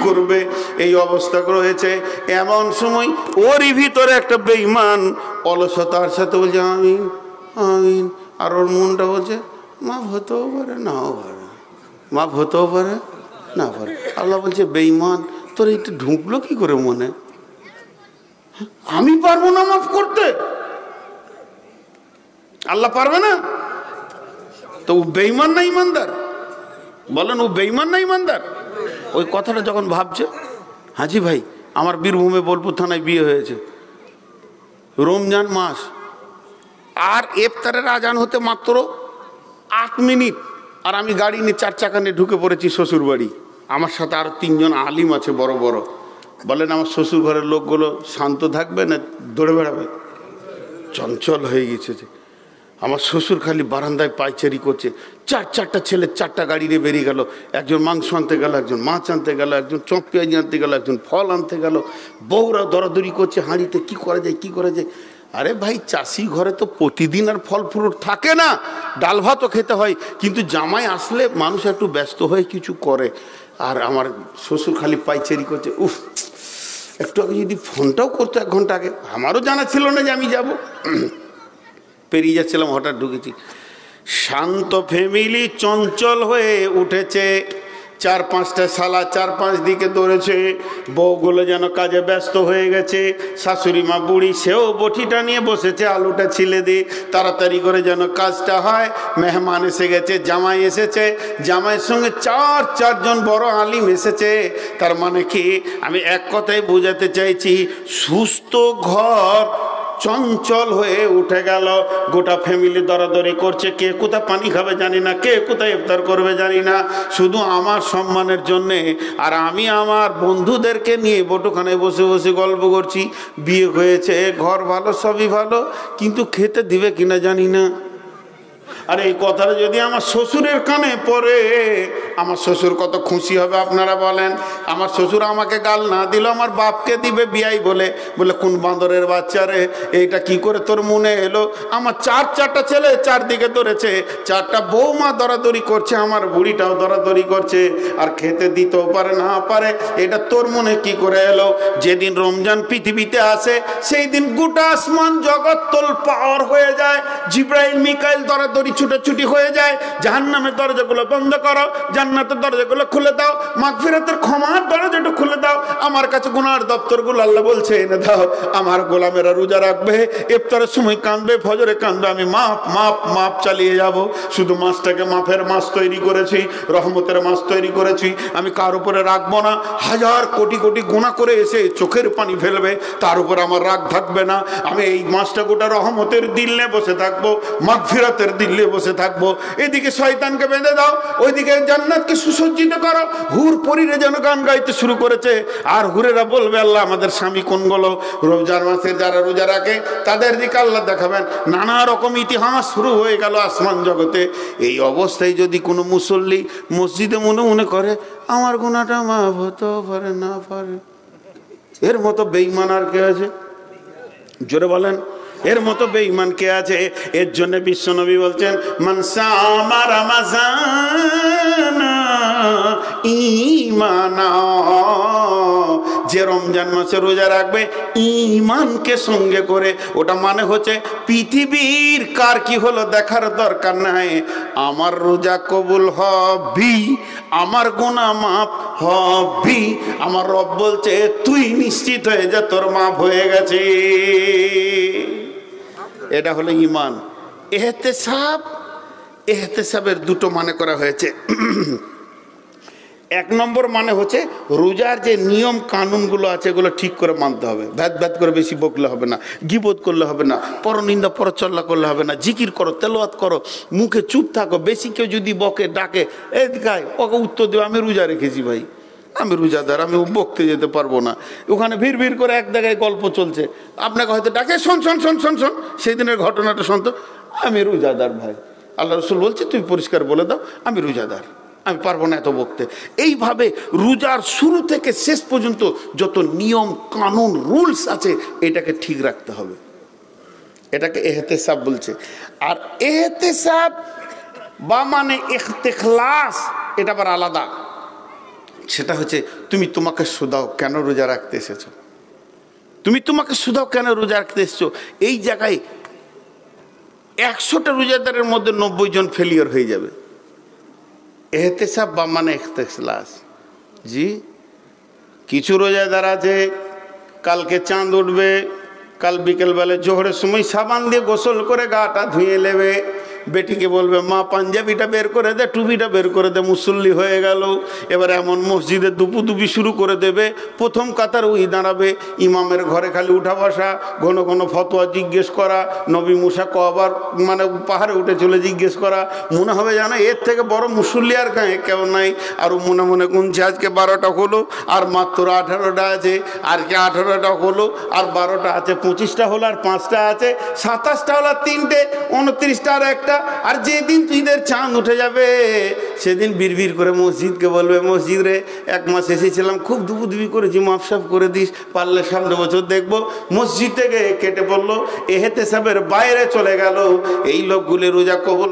করবে। এই অবস্থা রয়েছে। এমন সময় ওরই ভিতরে একটা বেঈমান অলসতার সাথে বলছে আমিন আমিন, আর ওর মনটা বলছে মাফ হতেও পারে নাও পারে, মাফ হতেও পারে না পারে। আল্লাহ বলছে বেঈমান, তোর একটু ঢুকলো কি করে মনে, আমি পারবো না মাফ করতে, আল্লাহ পারবে না? তো ও বেঈমান না ইমানদার? বলেন, ও বেঈমান না ইমানদার? ওই কথাটা যখন ভাবছে, হাজি ভাই আমার বীরভূমে বোলপুর থানায় বিয়ে হয়েছে, রমজান মাস, আর ইফতারের আজান হতে মাত্র 8 মিনিট, আর আমি গাড়ি নিয়ে 4 চাকা নিয়ে ঢুকে পড়েছি শ্বশুর বাড়ি। আমার সাথে আর 3 জন আলিম আছে বড় বড়। বলেন আমার শ্বশুর ঘরের লোকগুলো শান্ত থাকবে না দৌড়ে বেড়াবে? চঞ্চল হয়ে গেছে। আমার শ্বশুর খালি বারান্দায় পায়চারি করছে, 4টা ছেলে 4টা গাড়ি নিয়ে বেরিয়ে গেল, একজন মাংস আনতে গেল, একজন মাছ আনতে গেল, একজন চপ পেঁয়াজি আনতে গেল, একজন ফল আনতে গেল, বউরা দরাদরি করছে হাঁড়িতে কি করা যায়। আরে ভাই, চাষি ঘরে তো প্রতিদিন আর ফল ফ্রুট থাকে না, ডাল ভাতও খেতে হয়, কিন্তু জামাই আসলে মানুষ একটু ব্যস্ত হয়ে কিছু করে। আর আমার শ্বশুর খালি পায়চারি করছে, উফ একটু আগে যদি ফোনটাও করতো 1 ঘন্টা আগে, আমারও জানা ছিল না যে আমি যাব। পেরিয়ে যাচ্ছিলাম, হঠাৎ ঢুকেছি। শান্ত ফ্যামিলি চঞ্চল হয়ে উঠেছে, 4-5টা শালা 4-5 দিকে দৌড়েছে, বউগুলো যেন কাজে ব্যস্ত হয়ে গেছে, শাশুড়ি মা বুড়ি সেও বটিটা নিয়ে বসেছে, আলুটা ছিলে দিয়ে তাড়াতাড়ি করে যেন কাজটা হয়। মেহমান এসে গেছে, জামাই এসেছে, জামাইয়ের সঙ্গে 4জন বড় আলিম এসেছে। তার মানে কি, আমি এক কথায় বোঝাতে চাইছি, সুস্থ ঘর চঞ্চল হয়ে উঠে গেল। গোটা ফ্যামিলি দরাদরি করছে, কে কোথায় পানি খাবে জানি না, কে কোথায় ইফতার করবে জানি না, শুধু আমার সম্মানের জন্যে। আর আমি আমার বন্ধুদেরকে নিয়ে বটুখানায় বসে বসে গল্প করছি। বিয়ে হয়েছে, ঘর ভালো, সবই ভালো, কিন্তু খেতে দিবে কিনা জানি না। আর এই কথাটা যদি আমার শ্বশুরের কানে পড়ে, আমার শ্বশুর কত খুশি হবে আপনারা বলেন। আমার শ্বশুর আমাকে গাল না দিল, আমার বাপকে দিবে বিয়াই বলে কোন বাঁদরের বাচ্চা রে, এইটা কি করে তোর মনে এলো? আমার 4টা ছেলে 4 দিকে ধরেছে, 4টা বৌমা দরাদরি করছে, আমার বুড়িটাও দরাদরি করছে, আর খেতে দিতেও পারে না পারে, এটা তোর মনে কি করে এলো? যেদিন রমজান পৃথিবীতে আসে সেই দিন গোটা আসমান জগৎ তোলপাড় হয়ে যায়, জিব্রাইল মিকাইল দরাদরি ছুটাছুটি হয়ে যায়। জাহান্নামের দরজাগুলো বন্ধ করো, জান্নাতের দরজাগুলো খুলে দাও, মাগফিরাতের ক্ষমার দরজাটা খুলে দাও, আমার কাছে গুনার দপ্তরগুলো আল্লাহ বলছে এনে দাও। আমার গোলামেরা রোজা রাখবে, ইফতারের সময় কাঁদবে, ফজরে কাঁদবে, আমি মাপ মাপ মাপ চালিয়ে যাব। শুধু মাছটাকে মাফের মাছ তৈরি করেছি, রহমতের মাছ তৈরি করেছি, আমি কার উপরে রাখবো না। 1000 কোটি কোটি গুনাহ করে এসে চোখের পানি ফেলবে, তার উপর আমার রাগ থাকবে না। আমি এই মাছটা গোটা রহমতের দিলে বসে থাকবো, মাগফিরাতের দিলে বসে থাকবো। এদিকে শয়তানকে বেঁধে দাও, ওইদিকে জান্নাতকে সুসজ্জিত করো। হুর পরীরা যেন গান গাইতে শুরু করেছে, আর হুরেরা বলবে আল্লাহ আমাদের স্বামী কোনগুলো। রমজান মাসের যারা রোজা রাখে তাদের দিকে আল্লাহ দেখাবেন। নানা রকম ইতিহাস শুরু হয়ে গেল আসমান জগতে। এই অবস্থায় যদি কোনো মুসল্লি মসজিদে মনে মনে করে আমার গুনাহটা মাফ হতেও পারে না পারে, এর মতো বেঈমান আর কে আছে? জোরে বলেন, এর মতো বেঈমান কে আছে? এর জন্য বিশ্বনবী বলছেন, মান সামা রমাযানা ঈমানা, যে রমজান মাসে রোজা রাখবে ঈমানকে সঙ্গে করে, ওটা মানে হচ্ছে পৃথিবীর কার কি হলো দেখার দরকার নাই, আমার রোজা কবুল হবি, আমার গুনাহ মাফ হবি। আমার রব বলছে তুই নিশ্চিত হয়ে যা, তোর মাফ হয়ে গেছে। এটা হলো ঈমান। ইহতিসাব, ইহতিসাবের দুটো মানে করা হয়েছে। এক নম্বর মানে হচ্ছে রোজার যে নিয়ম কানুনগুলো আছে এগুলো ঠিক করে মানতে হবে। ভ্যাদ ভ্যাদ করে বেশি বকলে হবে না, গীবত করলে হবে না, পরনিন্দা পরচর্চা করলে হবে না, জিকির করো, তেলাওয়াত করো, মুখে চুপ থাকো। বেশি কেউ যদি বকে ডাকে, এই গায়, ওকে উত্তর দেবে আমি রোজা রেখেছি ভাই, আমি রোজাদার, আমি বকতে যেতে পারবো না। ওখানে ভিড় ভিড় করে এক জায়গায় গল্প চলছে, আপনাকে হয়তো ডাকে শোন শোন শোন শোন শোন, সেই দিনের ঘটনাটা শুনতো, আমি রোজাদার ভাই, আল্লাহ রসুল বলছে তুই পরিষ্কার বলে দাও আমি রোজাদার, আমি পারবো না এত বকতে। এইভাবে রোজার শুরু থেকে শেষ পর্যন্ত যত নিয়ম কানুন রুলস আছে এটাকে ঠিক রাখতে হবে, এটাকে ইহতিসাব বলছে। আর ইহতিসাব বা মানে ইখতিখলাস, এটা আবার আলাদা। সেটা হচ্ছে তুমি তোমাকে শুধাও কেন রোজা রাখতে এসেছো, তুমি তোমাকে শুধাও কেন রোজা রাখতে এসেছো। এই জায়গায় 100টা রোজাদারের মধ্যে 90 জন ফেলিয়ার হয়ে যাবে। ইহতিসাব বা মানে ইখতিখলাস। জি, কিছু রোজাদার আছে কালকে চাঁদ উঠবে, কাল বিকেলবেলা জোহরের সময় সাবান দিয়ে গোসল করে গাটা ধুয়ে নেবে, বেটিকে বলবে মা পাঞ্জাবিটা বের করে দে, টুপিটা বের করে দে, মুসল্লি হয়ে গেল। এবার এমন মসজিদে দুপুদুপি শুরু করে দেবে, প্রথম কাতার ওই দাঁড়াবে, ইমামের ঘরে খালি উঠা বসা, ঘন ঘন ফতোয়া জিজ্ঞেস করা, নবী মুসা কবার মানে পাহাড়ে উঠে চলে জিজ্ঞেস করা। মনে হবে জানো এর থেকে বড় মুসল্লি আর গায়ে কেউ নাই। আর মনে মনে গুনছে আজকে 12টা হলো, আর মাত্র 18টা আছে, আর কি 18টা হলো, আর 12টা আছে, 25টা হলো, আর 5টা আছে, 27টা হলো, আর 3টে, 29টা আর একটা। আর যেদিন ঈদের চাঁদ উঠে যাবে সেদিন বিড়বিড় করে মসজিদকে বলবে, মসজিদ রে 1 মাস এসেছিলাম, খুব দুপুদুপি করেছি, মাফসাফ করে দিস, পারলে সামনে বছর দেখবো। মসজিদ থেকে কেটে পড়লো, ইহতিসাবের বাইরে চলে গেল। এই লোকগুলি রোজা কবুল